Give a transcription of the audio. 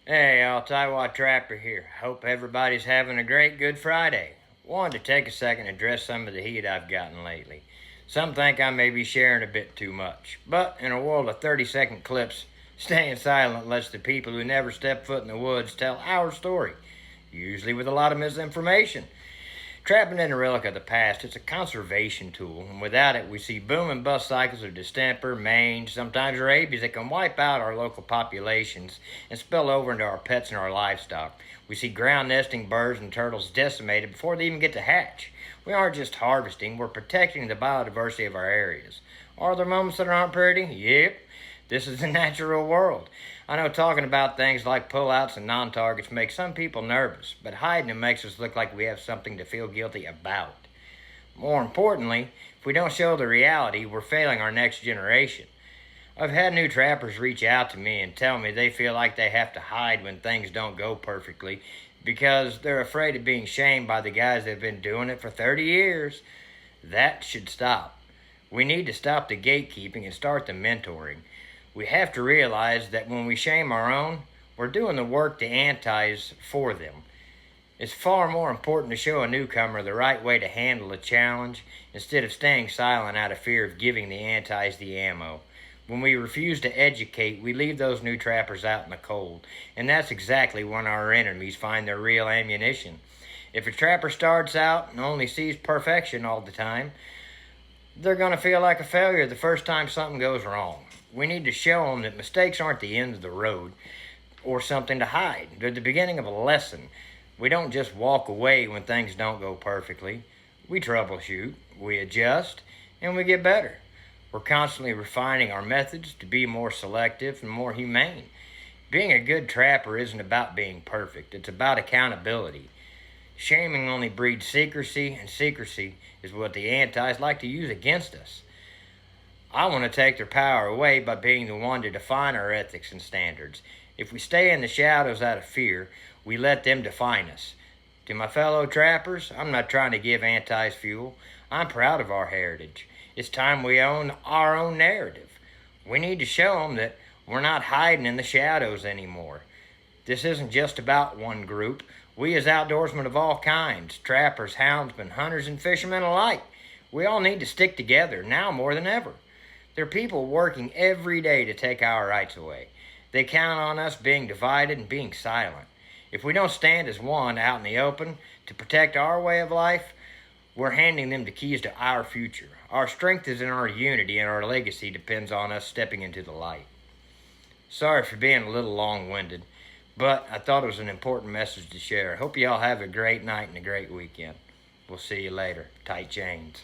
Hey, Altai Trapper here. Hope everybody's having a great Good Friday. Wanted to take a second to address some of the heat I've gotten lately. Some think I may be sharing a bit too much, but in a world of 30-second clips, staying silent lets the people who never step foot in the woods tell our story, usually with a lot of misinformation. Trapping isn't a relic of the past, it's a conservation tool, and without it, we see boom and bust cycles of distemper, mange, sometimes rabies that can wipe out our local populations and spill over into our pets and our livestock. We see ground nesting birds and turtles decimated before they even get to hatch. We aren't just harvesting, we're protecting the biodiversity of our areas. Are there moments that aren't pretty? Yep. This is the natural world. I know talking about things like pullouts and non-targets makes some people nervous, but hiding them makes us look like we have something to feel guilty about. More importantly, if we don't show the reality, we're failing our next generation. I've had new trappers reach out to me and tell me they feel like they have to hide when things don't go perfectly because they're afraid of being shamed by the guys that have been doing it for 30 years. That should stop. We need to stop the gatekeeping and start the mentoring. We have to realize that when we shame our own, we're doing the work to antis for them. It's far more important to show a newcomer the right way to handle a challenge instead of staying silent out of fear of giving the antis the ammo. When we refuse to educate, we leave those new trappers out in the cold, and that's exactly when our enemies find their real ammunition. If a trapper starts out and only sees perfection all the time, they're going to feel like a failure the first time something goes wrong. We need to show them that mistakes aren't the end of the road or something to hide. They're the beginning of a lesson. We don't just walk away when things don't go perfectly. We troubleshoot, we adjust, and we get better. We're constantly refining our methods to be more selective and more humane. Being a good trapper isn't about being perfect. It's about accountability. Shaming only breeds secrecy, and secrecy is what the antis like to use against us. I want to take their power away by being the one to define our ethics and standards. If we stay in the shadows out of fear, we let them define us. To my fellow trappers, I'm not trying to give antis fuel. I'm proud of our heritage. It's time we own our own narrative. We need to show them that we're not hiding in the shadows anymore. This isn't just about one group. We as outdoorsmen of all kinds, trappers, houndsmen, hunters, and fishermen alike, we all need to stick together now more than ever. There are people working every day to take our rights away. They count on us being divided and being silent. If we don't stand as one out in the open to protect our way of life, we're handing them the keys to our future. Our strength is in our unity, and our legacy depends on us stepping into the light. Sorry for being a little long-winded, but I thought it was an important message to share. Hope you all have a great night and a great weekend. We'll see you later. Tight chains.